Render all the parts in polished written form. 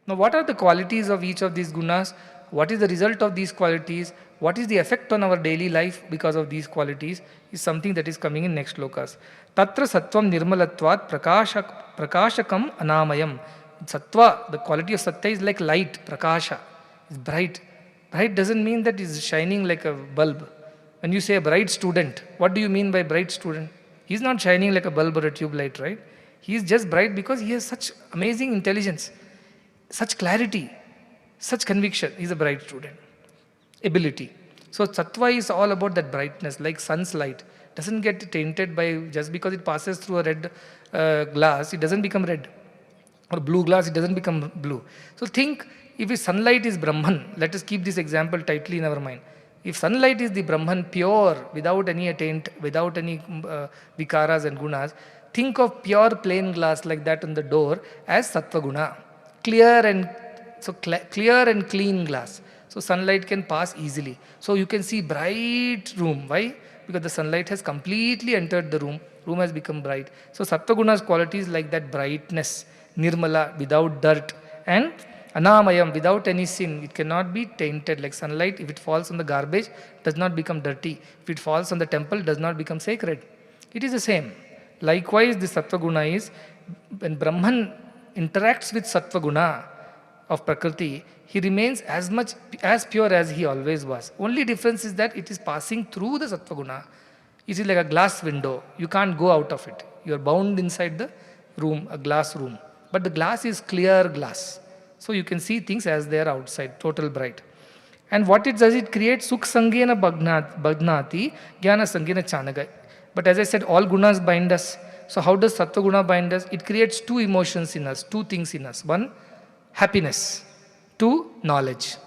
Now, what are the qualities of each of these gunas? What is the result of these qualities? What is the effect on our daily life because of these qualities? Is something that is coming in next lokas. Tatra sattvam nirmalatvat prakashakam anamayam. Sattva, the quality of sattva is like light, prakasha, is bright. Bright doesn't mean that it's shining like a bulb. When you say a bright student, what do you mean by bright student? He's not shining like a bulb or a tube light, right? He is just bright because he has such amazing intelligence, such clarity, such conviction. He's a bright student. Ability. So sattva is all about that brightness, like sun's light. Doesn't get tainted by, just because it passes through a red glass, it doesn't become red. Or blue glass, it doesn't become blue. So think, if sunlight is Brahman, let us keep this example tightly in our mind. If sunlight is the Brahman, pure, without any taint, without any vikaras and gunas, think of pure plain glass like that on the door as sattva guna. Clear and clean glass. So sunlight can pass easily. So you can see bright room. Why? Because the sunlight has completely entered the room. Room has become bright. So sattva guna's qualities like that brightness, nirmala, without dirt, and anamayam, without any sin. It cannot be tainted like sunlight. If it falls on the garbage, does not become dirty. If it falls on the temple, does not become sacred. It is the same. Likewise, the sattva guna is, when Brahman interacts with sattva guna of Prakriti, he remains as pure as he always was. Only difference is that it is passing through the sattva guna. It is like a glass window. You can't go out of it. You are bound inside the room, a glass room. But the glass is clear glass. So you can see things as they are outside, total bright. And what it does, it creates sukh sangena bhagnati, jnana sangena chanaga. But as I said, all gunas bind us. So how does sattva guna bind us? It creates two emotions in us, two things in us. One, happiness. Two, knowledge.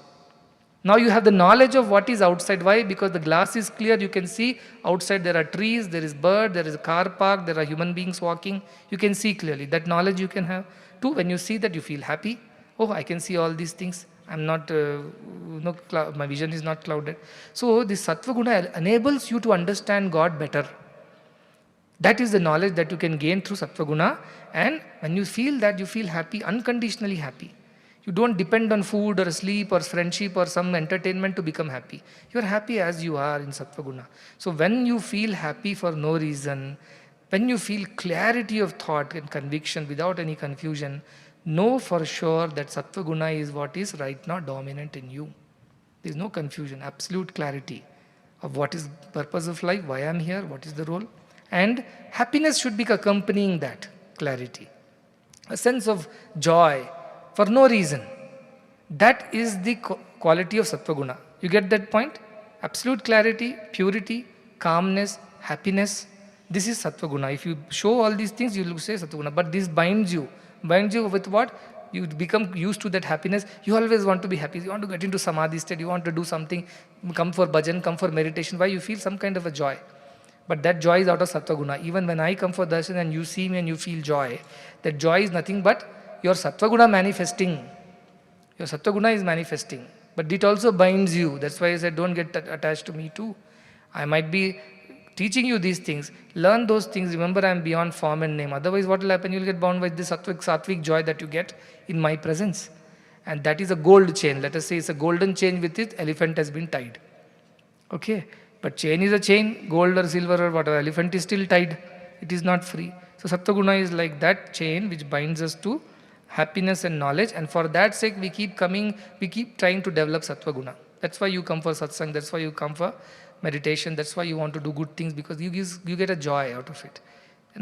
Now you have the knowledge of what is outside. Why? Because the glass is clear. You can see outside there are trees, there is bird, there is a car park, there are human beings walking. You can see clearly. That knowledge you can have. Two, when you see that, you feel happy. Oh, I can see all these things. I'm not, my vision is not clouded. So this sattva guna enables you to understand God better. That is the knowledge that you can gain through sattva guna. And when you feel that, you feel happy, unconditionally happy. You don't depend on food or sleep or friendship or some entertainment to become happy. You are happy as you are in sattva guna. So when you feel happy for no reason, when you feel clarity of thought and conviction without any confusion, know for sure that sattva guna is what is right now dominant in you. There is no confusion, absolute clarity of what is purpose of life, why I am here, what is the role. And happiness should be accompanying that clarity. A sense of joy for no reason. That is the quality of sattva guna. You get that point? Absolute clarity, purity, calmness, happiness. This is sattva guna. If you show all these things, you will say sattva guna. But this binds you. Binds you with what? You become used to that happiness. You always want to be happy. You want to get into samadhi state. You want to do something. Come for bhajan, come for meditation. Why? You feel some kind of a joy. But that joy is out of sattva guna. Even when I come for darshan and you see me and you feel joy, that joy is nothing but your sattva guna manifesting. Your sattva guna is manifesting. But it also binds you. That's why I said, don't get attached to me too. I might be teaching you these things. Learn those things. Remember, I am beyond form and name. Otherwise, what will happen? You will get bound by this sattvic joy that you get in my presence. And that is a gold chain. Let us say it's a golden chain with it. Elephant has been tied. Okay. But chain is a chain. Gold or silver or whatever. Elephant is still tied. It is not free. So sattva guna is like that chain which binds us to happiness and knowledge. And for that sake, we keep trying to develop sattva guna. That's why you come for satsang. That's why you come for meditation. That's why you want to do good things, because you get a joy out of it.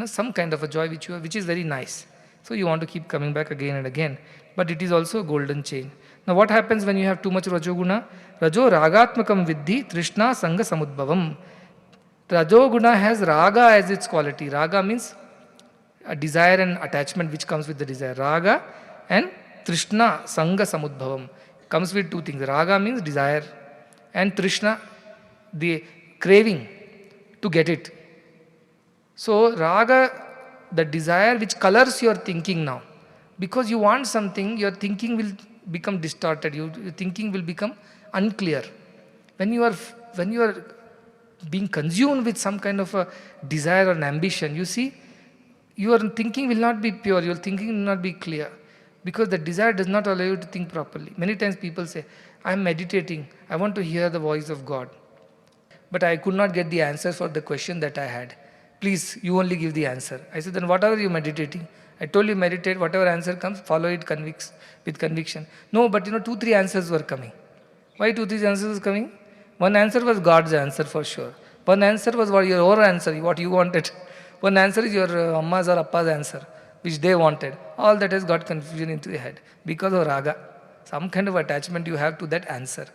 Some kind of a joy which is very nice. So you want to keep coming back again and again. But it is also a golden chain. Now what happens when you have too much rajoguna? Rajo ragatmakam viddhi trishna sanga samudbhavam. Rajoguna has raga as its quality. Raga means a desire and attachment which comes with the desire. Raga and trishna sanga samudbhavam comes with two things. Raga means desire, and trishna, the craving to get it. So raga, the desire which colors your thinking now. Because you want something, your thinking will become distorted. Your thinking will become unclear. When you are being consumed with some kind of a desire or an ambition, you see, your thinking will not be pure, your thinking will not be clear. Because the desire does not allow you to think properly. Many times people say, I am meditating, I want to hear the voice of God. But I could not get the answer for the question that I had. Please, you only give the answer. I said, then what are you meditating? I told you meditate, whatever answer comes, follow it with conviction. No, but 2-3 answers were coming. Why 2-3 answers were coming? One answer was God's answer for sure. One answer was what your own answer, what you wanted. One answer is your amma's or appa's answer, which they wanted. All that has got confusion into your head because of raga. Some kind of attachment you have to that answer.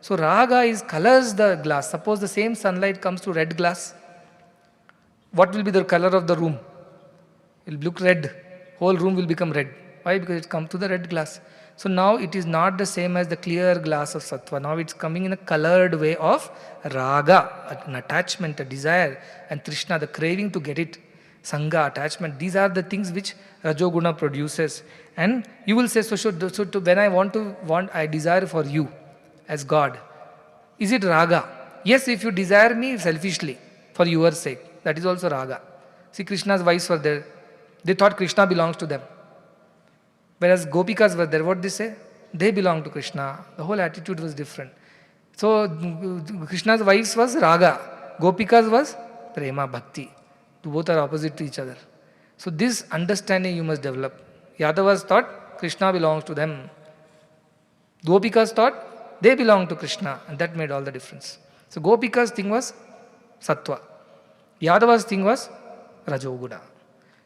So raga colors the glass. Suppose the same sunlight comes to red glass. What will be the color of the room? It will look red. Whole room will become red. Why? Because it comes to the red glass. So now it is not the same as the clear glass of sattva. Now it's coming in a colored way of raga, an attachment, a desire, and trishna, the craving to get it. Sangha, attachment. These are the things which Rajoguna produces. And you will say, when I desire for you as God, is it raga? Yes, if you desire me selfishly for your sake, that is also raga. See, Krishna's wives were there. They thought Krishna belongs to them. Whereas Gopikas were there, what they say? They belong to Krishna. The whole attitude was different. So Krishna's wives was raga. Gopikas was prema, bhakti. Both are opposite to each other. So this understanding you must develop. Yadavas thought Krishna belongs to them. Gopikas thought they belong to Krishna, and that made all the difference. So Gopika's thing was sattva. Yadava's thing was rajoguna.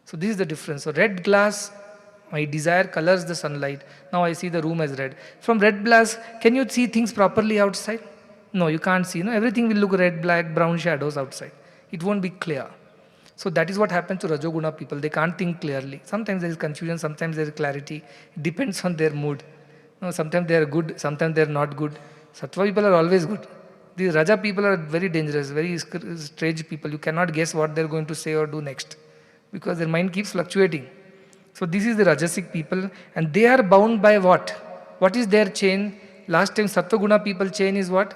So this is the difference. So red glass, my desire colors the sunlight. Now I see the room as red. From red glass, can you see things properly outside? No, you can't see. No, everything will look red, black, brown shadows outside. It won't be clear. So that is what happens to Rajoguna people. They can't think clearly. Sometimes there is confusion, sometimes there is clarity. It depends on their mood. No, sometimes they are good, sometimes they are not good. Sattva people are always good. These Raja people are very dangerous, very strange people. You cannot guess what they are going to say or do next, because their mind keeps fluctuating. So this is the Rajasic people, and they are bound by what? What is their chain? Last time Sattva Guna people chain is what?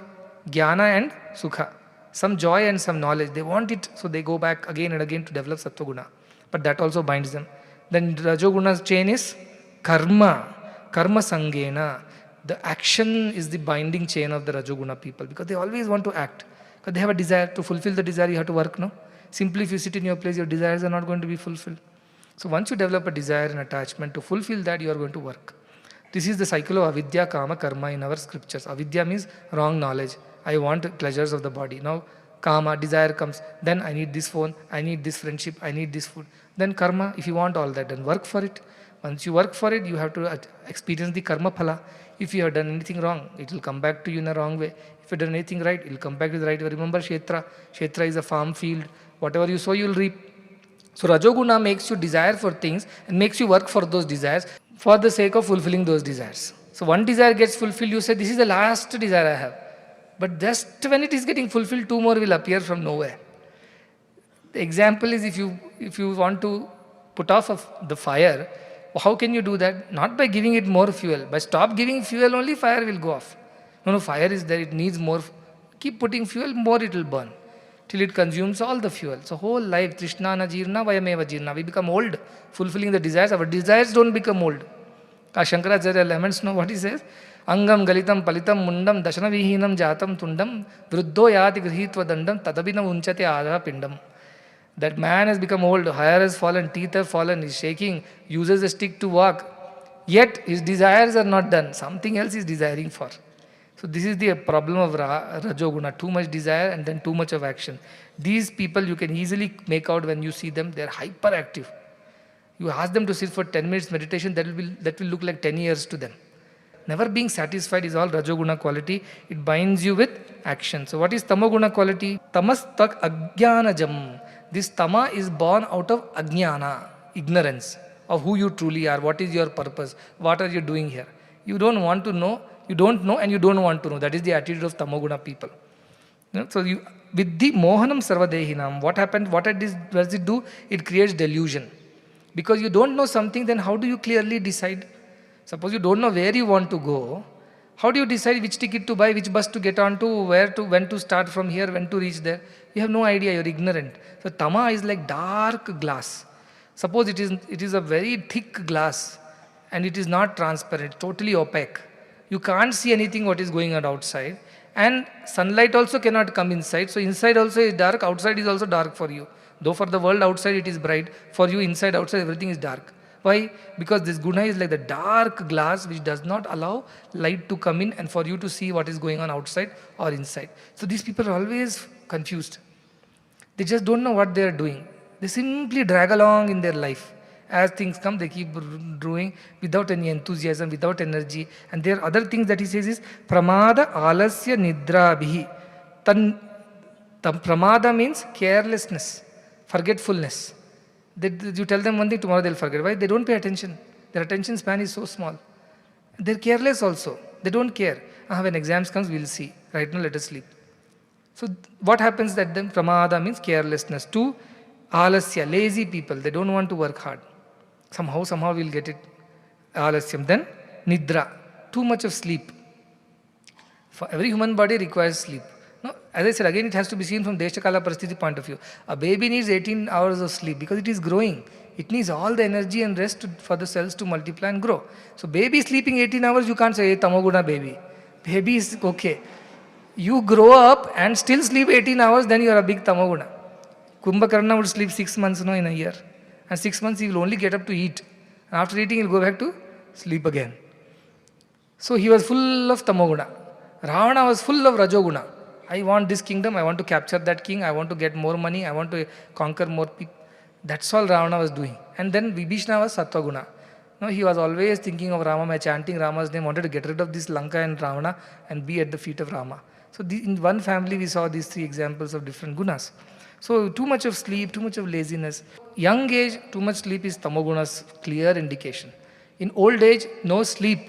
Jnana and Sukha. Some joy and some knowledge. They want it, so they go back again and again to develop Sattva Guna. But that also binds them. Then Rajoguna's chain is karma. Karma sangena. The action is the binding chain of the Rajoguna people, because they always want to act. Because they have a desire. To fulfill the desire, you have to work, no? Simply if you sit in your place, your desires are not going to be fulfilled. So once you develop a desire and attachment, to fulfill that, you are going to work. This is the cycle of avidya, kama, karma in our scriptures. Avidya means wrong knowledge. I want pleasures of the body. Now kama, desire comes. Then I need this phone, I need this friendship, I need this food. Then karma, if you want all that, then work for it. Once you work for it, you have to experience the karma phala. If you have done anything wrong, it will come back to you in a wrong way. If you have done anything right, it will come back to the right way. Remember Kshetra. Kshetra is a farm field. Whatever you sow, you will reap. So Rajoguna makes you desire for things and makes you work for those desires for the sake of fulfilling those desires. So one desire gets fulfilled, you say, this is the last desire I have. But just when it is getting fulfilled, two more will appear from nowhere. The example is, if you want to put off the fire, how can you do that? Not by giving it more fuel. By stop giving fuel, only fire will go off. No, fire is there, it needs more. Keep putting fuel, more it will burn, till it consumes all the fuel. So whole life, Trishna na jirna vayameva jirna. We become old, fulfilling the desires. Our desires don't become old. Shankaracharya laments, know what he says? Angam galitam palitam mundam dashana vihinam jatam tundam vruddho yati grihitva dandam tadabinam unchate adha pindam. That man has become old, hair has fallen, teeth have fallen, he's shaking, uses a stick to walk. Yet his desires are not done. Something else is desiring for. So this is the problem of Rajoguna. Too much desire and then too much of action. These people you can easily make out when you see them. They are hyperactive. You ask them to sit for 10 minutes meditation, that will look like 10 years to them. Never being satisfied is all Rajoguna quality. It binds you with action. So what is Tamoguna quality? Tamas tak ajnanajam. This tama is born out of ajnana, ignorance of who you truly are, what is your purpose, what are you doing here. You don't want to know, you don't know and you don't want to know. That is the attitude of Tamoguna people. So with the mohanam sarvadehinam, what happened, what does it do? It creates delusion. Because you don't know something, then how do you clearly decide? Suppose you don't know where you want to go, how do you decide which ticket to buy, which bus to get on to, when to start from here, when to reach there? You have no idea, you're ignorant. So tama is like dark glass. Suppose it is a very thick glass and it is not transparent, totally opaque. You can't see anything what is going on outside, and sunlight also cannot come inside. So inside also is dark, outside is also dark for you. Though for the world outside it is bright, for you inside, outside everything is dark. Why? Because this guna is like the dark glass which does not allow light to come in and for you to see what is going on outside or inside. So these people are always confused. They just don't know what they are doing. They simply drag along in their life. As things come, they keep doing without any enthusiasm, without energy. And there are other things that he says is pramada alasya nidrabhihi. Pramada means carelessness, forgetfulness. You tell them one thing, tomorrow they'll forget. Why? They don't pay attention. Their attention span is so small. They're careless also. They don't care. When exams comes, we'll see. Right now, let us sleep. So what happens that then? Pramada means carelessness. 2, alasya, lazy people. They don't want to work hard. Somehow we'll get it. Alasyam. Then nidra, too much of sleep. For every human body requires sleep. No, as I said, again it has to be seen from Deshakala Parasthiti point of view. A baby needs 18 hours of sleep because it is growing. It needs all the energy and rest for the cells to multiply and grow. So baby sleeping 18 hours, you can't say, hey, tamoguna baby. Baby is okay. You grow up and still sleep 18 hours, then you are a big tamoguna. Kumbhakarna would sleep 6 months in a year. And 6 months he will only get up to eat. And after eating, he will go back to sleep again. So he was full of tamoguna. Ravana was full of rajoguna. I want this kingdom, I want to capture that king, I want to get more money, I want to conquer more people. That's all Ravana was doing. And then Vibhishana was Sattva-guna. No, he was always thinking of Rama, by chanting Rama's name, wanted to get rid of this Lanka and Ravana and be at the feet of Rama. So in one family we saw these 3 examples of different gunas. So too much of sleep, too much of laziness. Young age, too much sleep is tamoguna's clear indication. In old age, no sleep.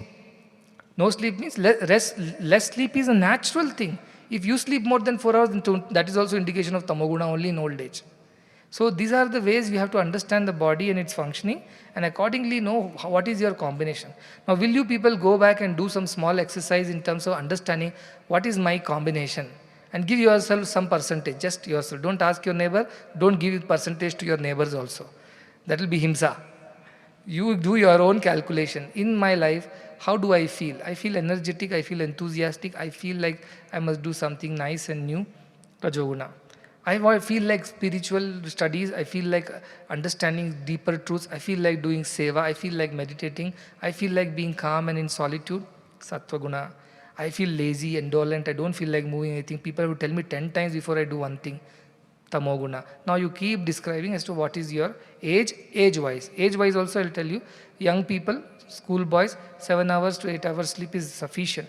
No sleep means less sleep is a natural thing. If you sleep more than 4 hours, then that is also indication of tamoguna only in old age. So these are the ways we have to understand the body and its functioning and accordingly know what is your combination. Now will you people go back and do some small exercise in terms of understanding what is my combination and give yourself some percentage, just yourself. Don't ask your neighbor, don't give percentage to your neighbors also. That will be himsa. You do your own calculation. In my life, how do I feel? I feel energetic, I feel enthusiastic, I feel like I must do something nice and new. Rajoguna. I feel like spiritual studies, I feel like understanding deeper truths, I feel like doing seva, I feel like meditating, I feel like being calm and in solitude. Sattva-guna. I feel lazy, indolent, I don't feel like moving anything. People will tell me 10 times before I do one thing. Tamoguna. Now you keep describing as to what is your age-wise. Age-wise also I will tell you, young people, school boys, 7 hours to 8 hours sleep is sufficient.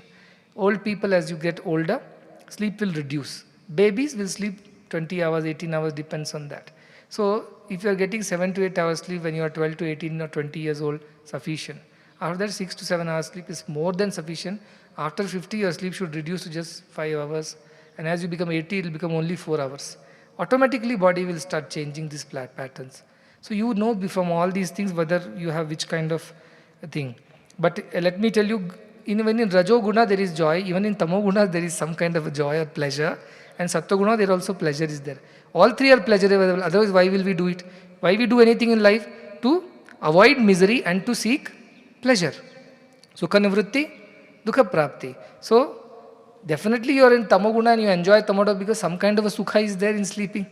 Old people, as you get older, sleep will reduce. Babies will sleep 20 hours, 18 hours, depends on that. So if you are getting 7 to 8 hours sleep when you are 12 to 18 or 20 years old, sufficient. After that 6 to 7 hours sleep is more than sufficient. After 50, your sleep should reduce to just 5 hours. And as you become 80, it will become only 4 hours. Automatically body will start changing these patterns. So you know from all these things whether you have which kind of thing. But let me tell you, when in Rajo Guna there is joy, even in Tamo Guna there is some kind of a joy or pleasure. And Sattva Guna there also pleasure is there. All 3 are pleasurable, otherwise why will we do it? Why we do anything in life? To avoid misery and to seek pleasure. Sukha nivritti, dukha prapti. So definitely you are in Tamoguna and you enjoy Tamoda because some kind of a sukha is there in sleeping.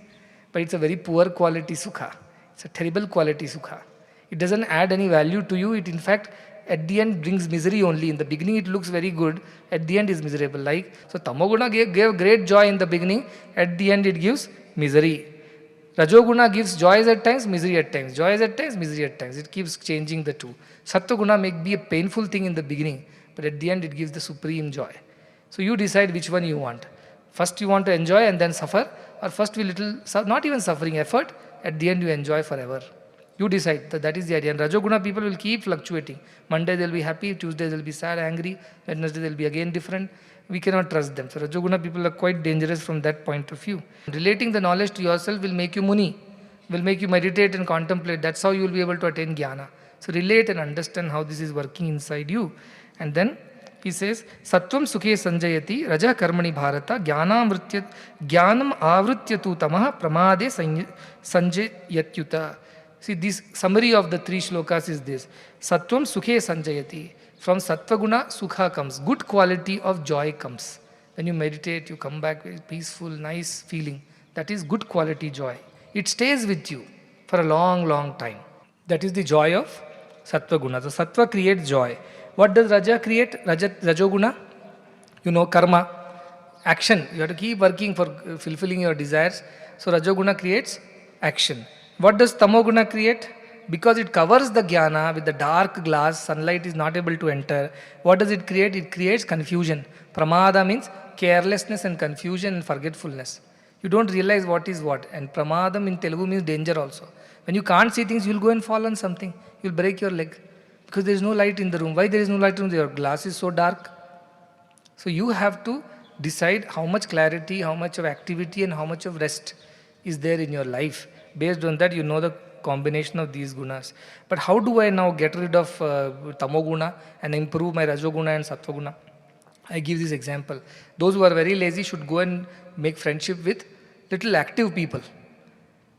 But it's a very poor quality sukha. It's a terrible quality sukha. It doesn't add any value to you. It in fact at the end brings misery only. In the beginning it looks very good. At the end is miserable. So Tamoguna gave great joy in the beginning. At the end it gives misery. Rajoguna gives joys at times, misery at times. Joys at times, misery at times. It keeps changing the two. Sattva-guna may be a painful thing in the beginning. But at the end it gives the supreme joy. So you decide which one you want. First you want to enjoy and then suffer, or first we little, not even suffering, effort, at the end you enjoy forever. You decide. That is the idea. And Rajoguna people will keep fluctuating. Monday they will be happy, Tuesday they will be sad, angry, Wednesday they will be again different. We cannot trust them. So Rajoguna people are quite dangerous from that point of view. Relating the knowledge to yourself will make you muni, will make you meditate and contemplate. That's how you will be able to attain jnana. So relate and understand how this is working inside you. And then he says, Sattvam sukhe sanjayati raja karmani bharata jnanam avrityatu tamaha pramade sanjayatyuta. See, this summary of the 3 shlokas is this. Sattvam sukhe sanjayati. From sattva guna, sukha comes. Good quality of joy comes. When you meditate, you come back with peaceful, nice feeling. That is good quality joy. It stays with you for a long, long time. That is the joy of sattva guna. So sattva creates joy. What does raja create? Rajoguna? Karma, action. You have to keep working for fulfilling your desires. So Rajoguna creates action. What does Tamoguna create? Because it covers the jnana with the dark glass, sunlight is not able to enter. What does it create? It creates confusion. Pramada means carelessness and confusion and forgetfulness. You don't realize what is what. And pramadam in Telugu means danger also. When you can't see things, you'll go and fall on something. You'll break your leg. Because there is no light in the room. Why there is no light in the room? Your glass is so dark. So you have to decide how much clarity, how much of activity and how much of rest is there in your life. Based on that, you know the combination of these gunas. But how do I now get rid of tamoguna and improve my rajoguna and sattvaguna? I give this example. Those who are very lazy should go and make friendship with little active people.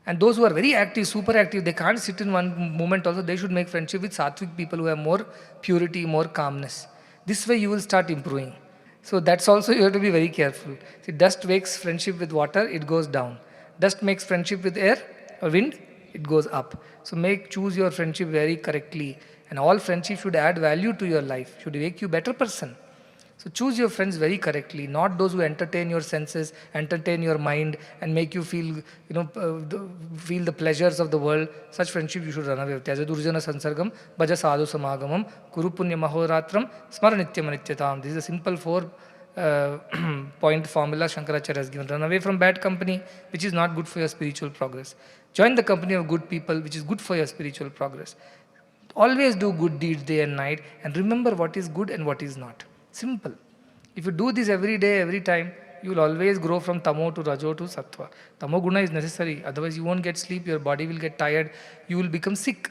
And those who are very active, super active, they can't sit in one moment also, they should make friendship with sattvic people who have more purity, more calmness. This way you will start improving. So that's also you have to be very careful. See, dust makes friendship with water, it goes down. Dust makes friendship with air or wind, it goes up. So choose your friendship very correctly. And all friendship should add value to your life, should make you a better person. So choose your friends very correctly, not those who entertain your senses, entertain your mind and make you feel, feel the pleasures of the world. Such friendship you should run away with. Tyaja durjana sansargam, bhaja sadhu samagamam, kuru punya mahoratram, smara nityam anityatam. This is a simple 4-point formula Shankaracharya has given. Run away from bad company, which is not good for your spiritual progress. Join the company of good people, which is good for your spiritual progress. Always do good deeds day and night and remember what is good and what is not. Simple. If you do this every day, every time, you will always grow from tamo to rajo to sattva. Tamo guna is necessary, otherwise you won't get sleep, your body will get tired, you will become sick.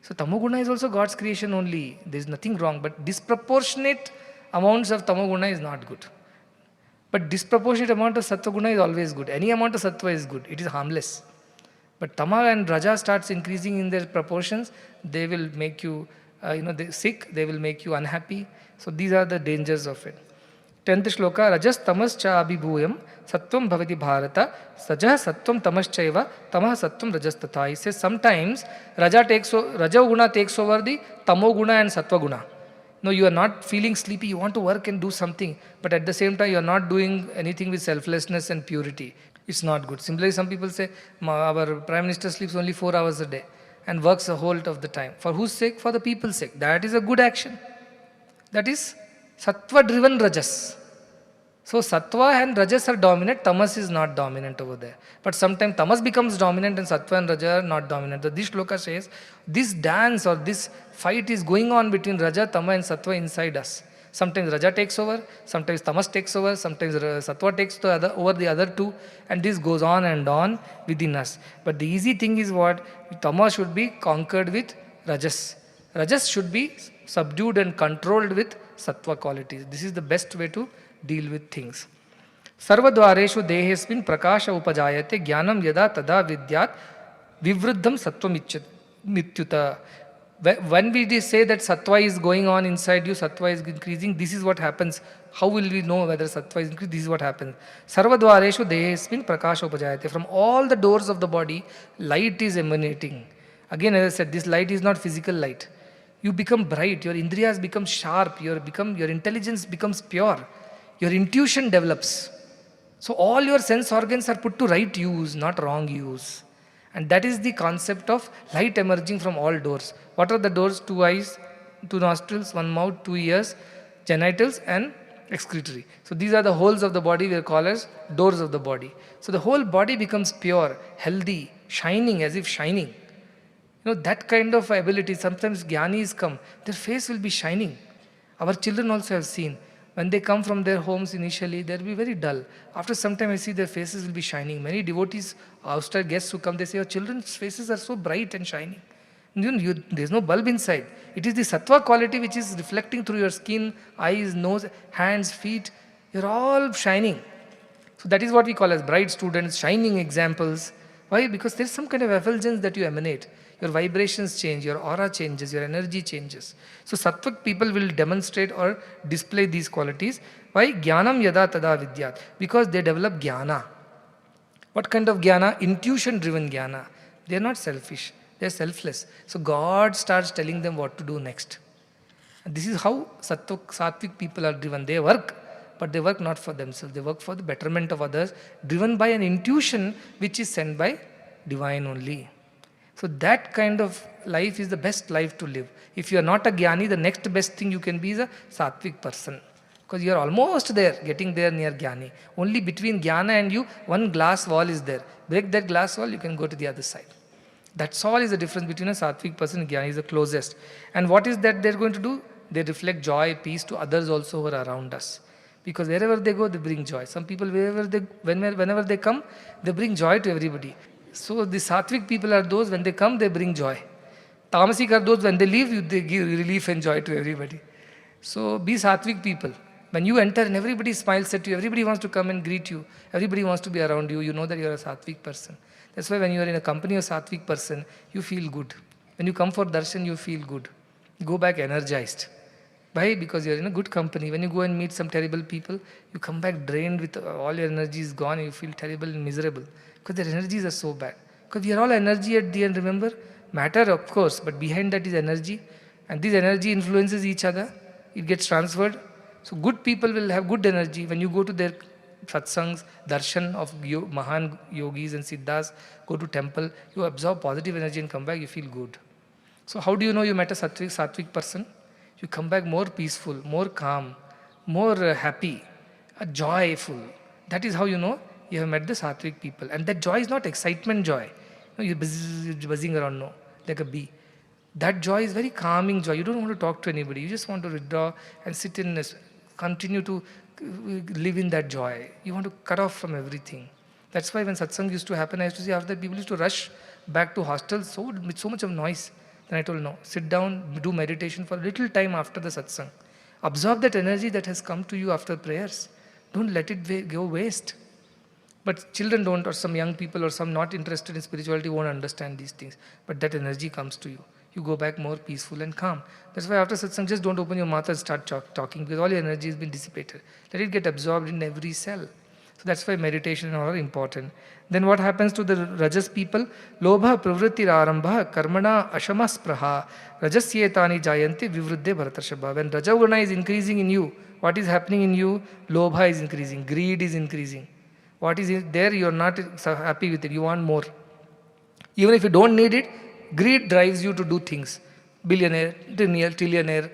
So tamo guna is also God's creation only. There is nothing wrong, but disproportionate amounts of tamo guna is not good. But disproportionate amount of sattva guna is always good. Any amount of sattva is good. It is harmless. But tama and raja starts increasing in their proportions, they will make you sick, they will make you unhappy. So these are the dangers of it. 10th shloka, rajas tamas cha abhibhuyam sattvam bhavati bharata sajah sattvam tamas chaiva tamah sattvam rajas tatha. He says sometimes raja guna takes over the tamo guna and sattva guna. No, you are not feeling sleepy, you want to work and do something, but at the same time you are not doing anything with selflessness and purity. It's not good. Similarly, some people say, our Prime Minister sleeps only 4 hours a day and works the whole of the time. For whose sake? For the people's sake. That is a good action. That is sattva-driven rajas. So sattva and rajas are dominant, tamas is not dominant over there. But sometimes tamas becomes dominant and sattva and raja are not dominant. So this shloka says, this dance or this fight is going on between raja, tama and sattva inside us. Sometimes raja takes over, sometimes tamas takes over, sometimes sattva takes over the other two, and this goes on and on within us. But the easy thing is what? Tamas should be conquered with rajas. Rajas should be subdued and controlled with sattva qualities. This is the best way to deal with things. Sarvadvareshu dehesmin prakasha upajayate jnanam yada tada vidyat vivruddham sattvam mityuta. When we say that sattva is going on inside you, sattva is increasing, this is what happens. How will we know whether sattva is increasing? This is what happens. Sarvadvareshu dehesmin prakasha upajayate. From all the doors of the body, light is emanating. Again, as I said, this light is not physical light. You become bright, your indriyas become sharp, your intelligence becomes pure, your intuition develops. So all your sense organs are put to right use, not wrong use. And that is the concept of light emerging from all doors. What are the doors? 2 eyes, 2 nostrils, 1 mouth, 2 ears, genitals and excretory. So these are the holes of the body we call as doors of the body. So the whole body becomes pure, healthy, shining as if shining. That kind of ability, sometimes jnanis come, their face will be shining. Our children also have seen. When they come from their homes initially, they'll be very dull. After some time, I see their faces will be shining. Many devotees, outside guests who come, they say, your children's faces are so bright and shining. There's no bulb inside. It is the sattva quality which is reflecting through your skin, eyes, nose, hands, feet. You're all shining. So that is what we call as bright students, shining examples. Why? Because there's some kind of effulgence that you emanate. Your vibrations change, your aura changes, your energy changes. So sattvic people will demonstrate or display these qualities. Why? Jnanam yada tada vidyat. Because they develop jnana. What kind of jnana? Intuition driven jnana. They are not selfish. They are selfless. So God starts telling them what to do next. And this is how sattvic people are driven. They work, but they work not for themselves. They work for the betterment of others, driven by an intuition which is sent by divine only. So that kind of life is the best life to live. If you are not a jnani, the next best thing you can be is a sattvic person. Because you are almost there, getting there near jnani. Only between jnana and you, one glass wall is there. Break that glass wall, you can go to the other side. That's all is the difference between a sattvic person and jnani is the closest. And what is that they're going to do? They reflect joy, peace to others also who are around us. Because wherever they go, they bring joy. Some people, whenever they come, they bring joy to everybody. So the sattvic people are those, when they come, they bring joy. Tamasic are those, when they leave, they give relief and joy to everybody. So be sattvic people. When you enter and everybody smiles at you, everybody wants to come and greet you, everybody wants to be around you, you know that you are a sattvic person. That's why when you are in a company of sattvic person, you feel good. When you come for darshan, you feel good. You go back energized. Why? Because you are in a good company. When you go and meet some terrible people, you come back drained with all your energy is gone and you feel terrible and miserable. Because their energies are so bad. Because we are all energy at the end, remember? Matter, of course, but behind that is energy. And this energy influences each other. It gets transferred. So good people will have good energy. When you go to their satsangs, darshan of Mahan yogis and siddhas, go to temple, you absorb positive energy and come back, you feel good. So how do you know you met a sattvic person? You come back more peaceful, more calm, more happy, joyful. That is how you know you have met the sattvic people. And that joy is not excitement joy. No, you're buzzing around, no, like a bee. That joy is very calming joy. You don't want to talk to anybody. You just want to withdraw and sit in this, continue to live in that joy. You want to cut off from everything. That's why when satsang used to happen, I used to see after that people used to rush back to hostels with so much of noise. Then I told, no, sit down, do meditation for a little time after the satsang. Absorb that energy that has come to you after prayers. Don't let it go waste. But children don't, or some young people, or some not interested in spirituality won't understand these things. But that energy comes to you. You go back more peaceful and calm. That's why after satsang, just don't open your mouth and start talking, because all your energy has been dissipated. Let it get absorbed in every cell. So that's why meditation and all are important. Then what happens to the rajas people? Lobha pravritti arambha karmana ashamaspraha rajasyetani jayanti vivruddhe bharatarshaba. When rajaguna is increasing in you, what is happening in you? Lobha is increasing, greed is increasing. What is there, you are not happy with it, you want more. Even if you don't need it, greed drives you to do things. Billionaire, trillionaire,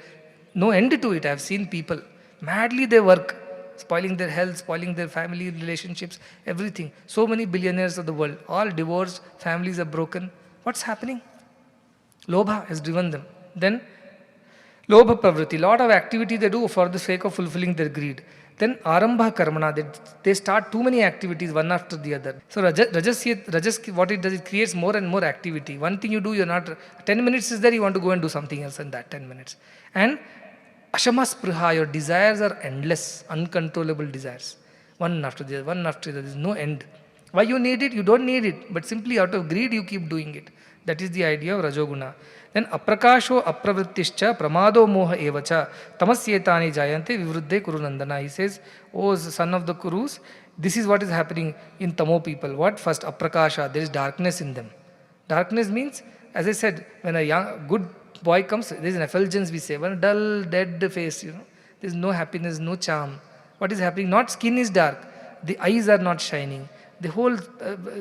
no end to it. I have seen people, madly they work, spoiling their health, spoiling their family relationships, everything. So many billionaires of the world, all divorced, families are broken. What's happening? Lobha has driven them. Then, Lobha pravritti, lot of activity they do for the sake of fulfilling their greed. Then arambha karmana, they start too many activities one after the other. So rajas, what it does, it creates more and more activity. One thing you do, you're not, 10 minutes is there, you want to go and do something else in that 10 minutes. And ashamaspriha, your desires are endless, uncontrollable desires. One after the other, one after the other, there's no end. Why you need it? You don't need it. But simply out of greed, you keep doing it. That is the idea of Rajoguna. Then aprakasho apravrittischa pramado moha evacha tamasyetani jayante vivruddhe kurunandana. He says, oh son of the Kurus, this is what is happening in Tamo people. What? First, aprakasha, there is darkness in them. Darkness means, as I said, when a young, good boy comes, there is an effulgence, we say, one dull, dead face, there is no happiness, no charm. What is happening? Not skin is dark, the eyes are not shining. The whole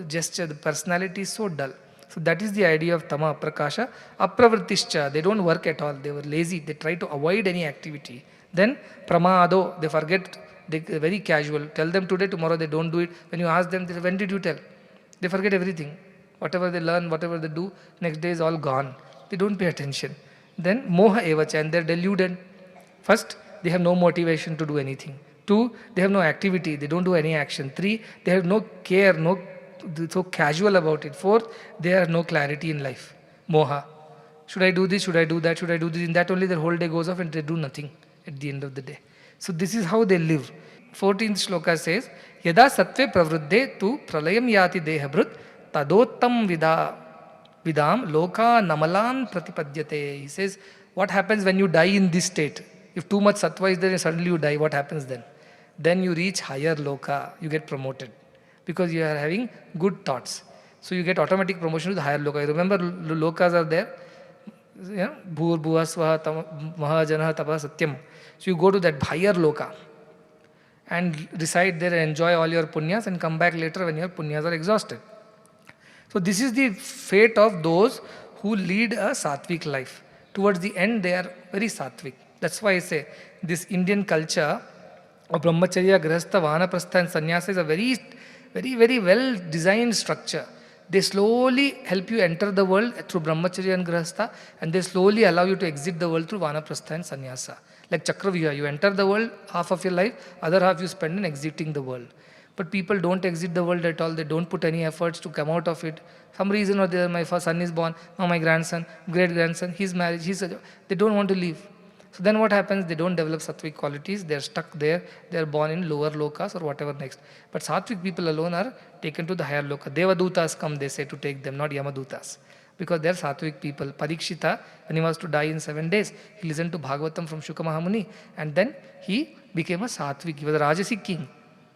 gesture, the personality is so dull. So that is the idea of Tama Prakasha. Apravrittischa, they don't work at all. They were lazy. They try to avoid any activity. Then Pramado, they forget. They're very casual. Tell them today, tomorrow they don't do it. When you ask them, they say, when did you tell? They forget everything. Whatever they learn, whatever they do, next day is all gone. They don't pay attention. Then Moha Evacha, and they're deluded. First, they have no motivation to do anything. 2, they have no activity. They don't do any action. 3, they have no care, so casual about it. 4, they have no clarity in life. Moha. Should I do this? Should I do that? Should I do this? In that only their whole day goes off and they do nothing at the end of the day. So this is how they live. 14th shloka says, Yada sattve pravruddhe tu pralayam yati dehabhrut tadottam vida. Vidam loka namalan pratipadyate. He says, what happens when you die in this state? If too much sattva is there and suddenly you die, what happens then? Then you reach higher loka, you get promoted because you are having good thoughts. So you get automatic promotion to the higher loka. Remember, lokas are there. Yeah? Bhur bhuva swaha mahajana tapa satyam. So you go to that higher loka and reside there and enjoy all your punyas and come back later when your punyas are exhausted. So this is the fate of those who lead a sattvic life. Towards the end, they are very sattvic. That's why I say this Indian culture of brahmacharya, grihastha, vanaprastha and sannyasa is a very, very, very well designed structure. They slowly help you enter the world through brahmacharya and grihastha, and they slowly allow you to exit the world through vanaprastha and sannyasa. Like Chakravyuha, you enter the world, half of your life, other half you spend in exiting the world. But people don't exit the world at all. They don't put any efforts to come out of it. Some reason or the other, my first son is born, now my grandson, great-grandson, he's married, they don't want to leave. So then what happens? They don't develop sattvic qualities. They're stuck there. They're born in lower lokas or whatever next. But sattvic people alone are taken to the higher loka. Devadutas come, they say, to take them, not Yamadutas. Because they're sattvic people. Parikshita, when he was to die in 7 days, he listened to Bhagavatam from Shuka Mahamuni, and then he became a sattvic. He was a Rajasic king.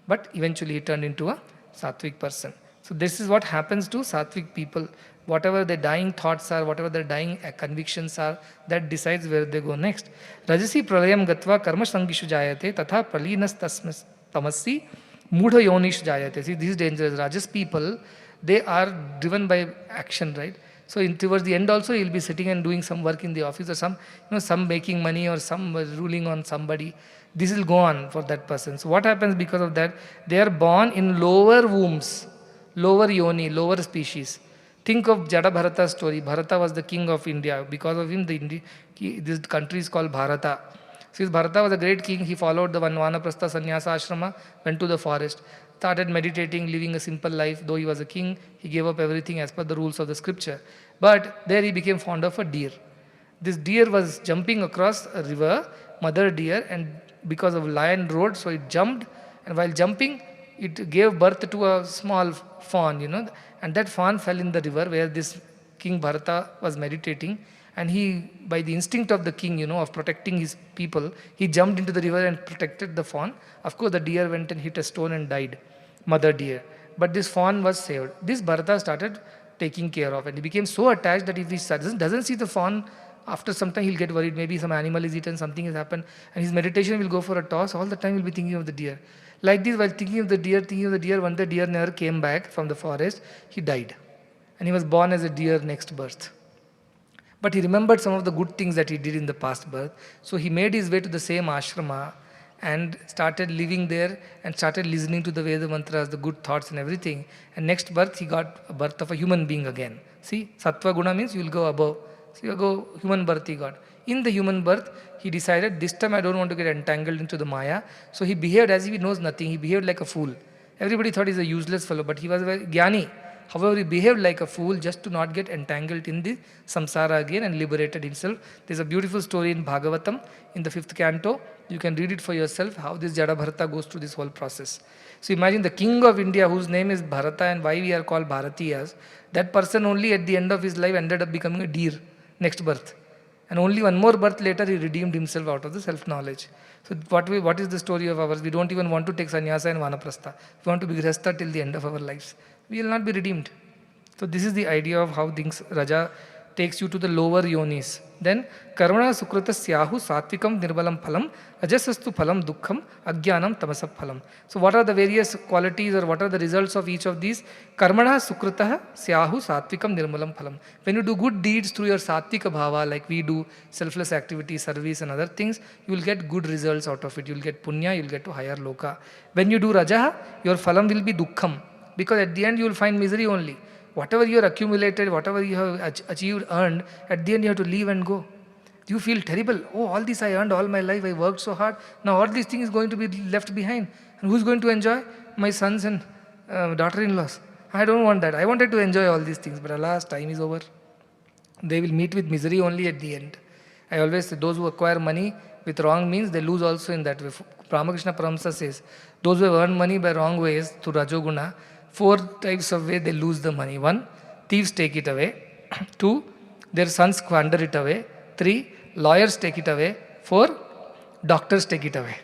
But eventually he turned into a sattvic person. So this is what happens to sattvic people. Whatever their dying thoughts are, whatever their dying convictions are, that decides where they go next. Rajasi pralayam gatva karma sangishu jayate tatha pralinas tamasi mudha yonishu jayate. See, this is dangerous. Rajas people, they are driven by action, right? So towards the end also, he'll be sitting and doing some work in the office or some making money or some ruling on somebody. This will go on for that person. So what happens because of that? They are born in lower wombs, lower yoni, lower species. Think of Jada Bharata's story. Bharata was the king of India. Because of him, this country is called Bharata. Since Bharata was a great king, he followed the Vanaprastha Sannyasa Ashrama, went to the forest, started meditating, living a simple life. Though he was a king, he gave up everything as per the rules of the scripture. But there he became fond of a deer. This deer was jumping across a river, mother deer, and because of lion road, so it jumped, and while jumping, it gave birth to a small fawn, and that fawn fell in the river where this King Bharata was meditating, and he, by the instinct of the king, of protecting his people, he jumped into the river and protected the fawn. Of course, the deer went and hit a stone and died, mother deer. But this fawn was saved. This Bharata started taking care of, and he became so attached that if he doesn't see the fawn, after some time he'll get worried, maybe some animal is eaten, something has happened, and his meditation will go for a toss. All the time he'll be thinking of the deer. Like this, while thinking of the deer, when the deer never came back from the forest, he died. And he was born as a deer next birth. But he remembered some of the good things that he did in the past birth. So he made his way to the same ashrama and started living there and started listening to the Veda mantras, the good thoughts and everything. And next birth, he got a birth of a human being again. See, Sattva Guna means you will go above. So you go human birth he got. In the human birth, he decided, this time I don't want to get entangled into the Maya. So he behaved as if he knows nothing. He behaved like a fool. Everybody thought he's a useless fellow, but he was very jnani. However, he behaved like a fool just to not get entangled in the samsara again and liberated himself. There's a beautiful story in Bhagavatam, in the 5th canto. You can read it for yourself, how this Jada Bharata goes through this whole process. So imagine the king of India, whose name is Bharata and why we are called Bharatiyas, that person only at the end of his life ended up becoming a deer, next birth. And only one more birth later, he redeemed himself out of the self-knowledge. So what is the story of ours? We don't even want to take sannyasa and vanaprastha. We want to be grihastha till the end of our lives. We will not be redeemed. So this is the idea of how things, Raja takes you to the lower yonis. Then, karmana sukrita syahu satvikam nirbalam phalam, rajasastu phalam dukkham, ajnanam tamasap phalam. So what are the various qualities or what are the results of each of these? Karmana sukrita syahu satvikam nirmalam phalam. When you do good deeds through your sattvika bhava, like we do, selfless activity, service and other things, you will get good results out of it. You will get punya, you will get to higher loka. When you do rajaha, your phalam will be dukkham. Because at the end you will find misery only. Whatever you have accumulated, whatever you have achieved, earned, at the end you have to leave and go. You feel terrible. Oh, all this I earned all my life, I worked so hard. Now all these things is going to be left behind. And who's going to enjoy? My sons and daughter-in-laws. I don't want that. I wanted to enjoy all these things, but alas, time is over. They will meet with misery only at the end. I always say, those who acquire money with wrong means, they lose also in that way. Ramakrishna Paramsa says, those who have earned money by wrong ways, through Rajoguna, 4 types of way they lose the money. 1, thieves take it away. 2, their sons squander it away. 3, lawyers take it away. 4, doctors take it away.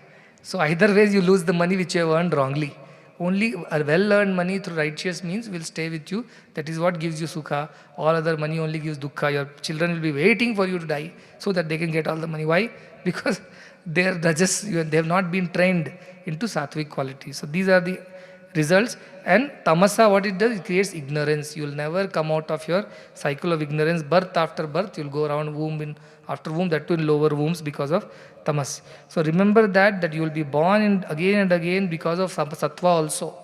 So either ways you lose the money which you have earned wrongly. Only a well-earned money through righteous means will stay with you. That is what gives you sukha. All other money only gives dukkha. Your children will be waiting for you to die so that they can get all the money. Why? Because they have not been trained into sattvic quality. So these are the results. And tamasa, what it does, it creates ignorance. You will never come out of your cycle of ignorance. Birth after birth, you will go around womb after womb, that too in lower wombs because of tamas. So remember that you will be born in again and again because of sattva also.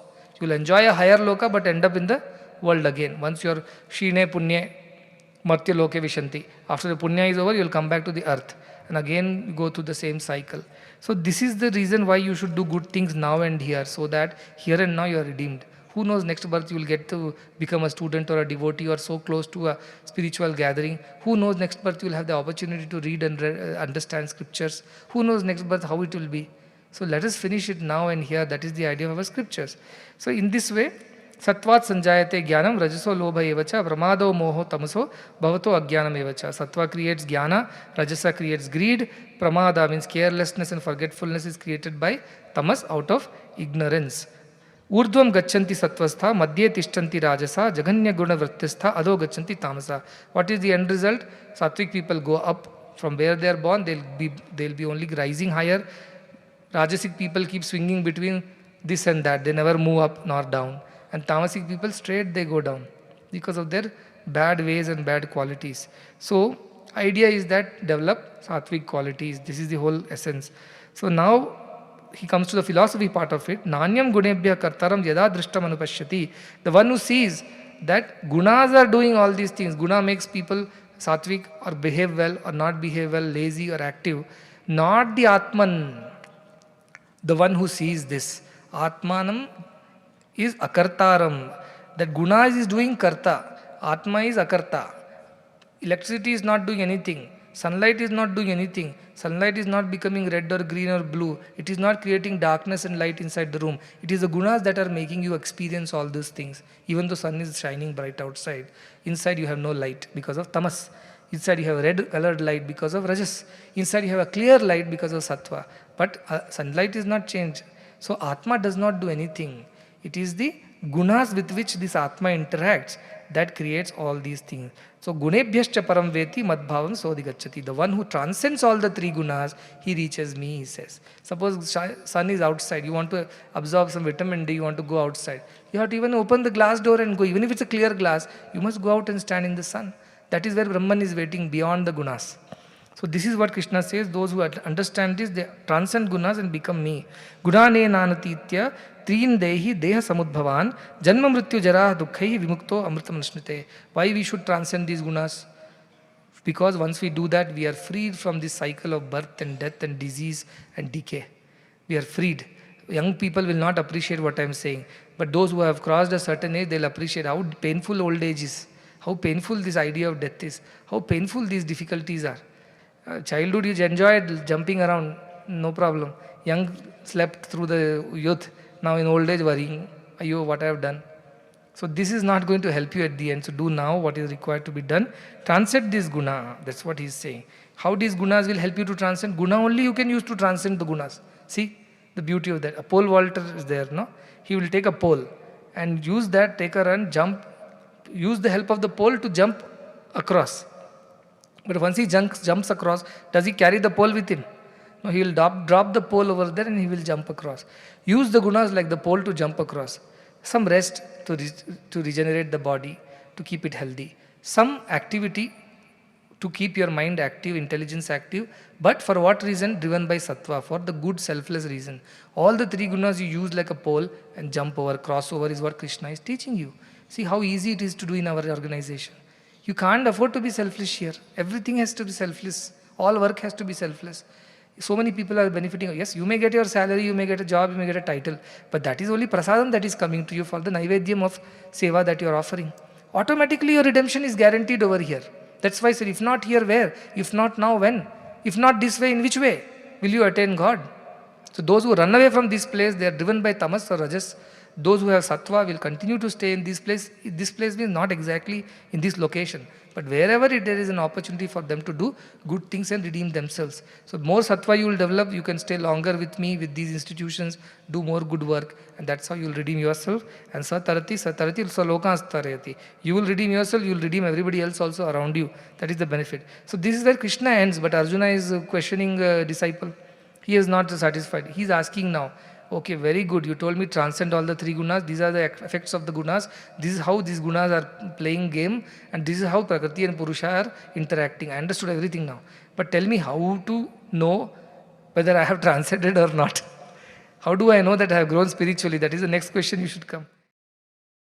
You will enjoy a higher loka but end up in the world again. Once your shine punya martya loke vishanti. After the punya is over, you will come back to the earth and again go through the same cycle. So this is the reason why you should do good things now and here, so that here and now you are redeemed. Who knows, next birth you will get to become a student or a devotee or so close to a spiritual gathering. Who knows, next birth you will have the opportunity to read and understand scriptures. Who knows next birth how it will be. So let us finish it now and here. That is the idea of our scriptures. So in this way, Sattvat sanjayate jnanam rajaso lobha evacha pramado moho tamaso bhavato ajnanam evacha. Sattva creates jnana, rajasa creates greed, pramada means carelessness and forgetfulness is created by tamas out of ignorance. Urdhvam gachanti sattvastha, madhye tishtanti rajasa, jaganya guna vrittistha, adho gachanti tamasa. What is the end result? Sattvic people go up from where they are born, they'll be only rising higher. Rajasic people keep swinging between this and that, they never move up nor down. And tamasic people straight they go down because of their bad ways and bad qualities. So idea is that develop sattvic qualities. This is the whole essence. So now he comes to the philosophy part of it. Nanyam gunebhya kartaram yada drishtam anupashyati. The one who sees that gunas are doing all these things. Guna makes people sattvic or behave well or not behave well, lazy or active. Not the Atman. The one who sees this. Atmanam is akartaram. That gunas is doing karta. Atma is akarta. Electricity is not doing anything. Sunlight is not doing anything. Sunlight is not becoming red or green or blue. It is not creating darkness and light inside the room. It is the gunas that are making you experience all these things. Even though sun is shining bright outside, inside you have no light because of tamas. Inside you have red colored light because of rajas. Inside you have a clear light because of sattva. But sunlight is not changed. So Atma does not do anything. It is the gunas with which this Atma interacts that creates all these things. So gunebhyascha param veti madbhavam sodigachati. The one who transcends all the three gunas, he reaches me, he says. Suppose sun is outside, you want to absorb some vitamin D, you want to go outside. You have to even open the glass door and go. Even if it's a clear glass, you must go out and stand in the sun. That is where Brahman is waiting beyond the gunas. So this is what Krishna says. Those who understand this, they transcend gunas and become me. Gunane nanatitya Trin dehi deha samudbhavan janma mrityu jara dukkhi vimukto amritam nashnite. Why we should transcend these gunas? Because once we do that, we are freed from this cycle of birth and death and disease and decay. We are freed. Young people will not appreciate what I am saying. But those who have crossed a certain age, they'll appreciate how painful old age is. How painful this idea of death is. How painful these difficulties are. Childhood, you enjoyed jumping around, no problem. Young slept through the youth. Now in old age worrying, ayo, what I have done. So this is not going to help you at the end. So do now what is required to be done. Transcend this guna. That's what he is saying. How these gunas will help you to transcend? Guna only you can use to transcend the gunas. See the beauty of that. A pole vaulter is there, no? He will take a pole and use that, take a run, jump, use the help of the pole to jump across. But once he jumps across, does he carry the pole with him? No, he will drop the pole over there and he will jump across. Use the gunas like the pole to jump across. Some rest to regenerate the body, to keep it healthy. Some activity to keep your mind active, intelligence active. But for what reason? Driven by sattva, for the good selfless reason. All the three gunas you use like a pole and jump over, cross over is what Krishna is teaching you. See how easy it is to do in our organization. You can't afford to be selfish here. Everything has to be selfless. All work has to be selfless. So many people are benefiting. Yes, you may get your salary, you may get a job, you may get a title. But that is only prasadam that is coming to you for the naivedyam of seva that you are offering. Automatically your redemption is guaranteed over here. That's why I said, if not here, where? If not now, when? If not this way, in which way will you attain God? So those who run away from this place, they are driven by tamas or rajas. Those who have sattva will continue to stay in this place. This place means not exactly in this location, but wherever there is an opportunity for them to do good things and redeem themselves. So more sattva you will develop, you can stay longer with me, with these institutions, do more good work, and that's how you will redeem yourself. And satarati, salokas tarayati. You will redeem yourself, you will redeem everybody else also around you. That is the benefit. So this is where Krishna ends, but Arjuna is questioning disciple. He is not satisfied. He is asking now, okay, very good. You told me transcend all the three gunas. These are the effects of the gunas. This is how these gunas are playing game, and this is how Prakriti and Purusha are interacting. I understood everything now. But tell me how to know whether I have transcended or not. How do I know that I have grown spiritually? That is the next question you should come.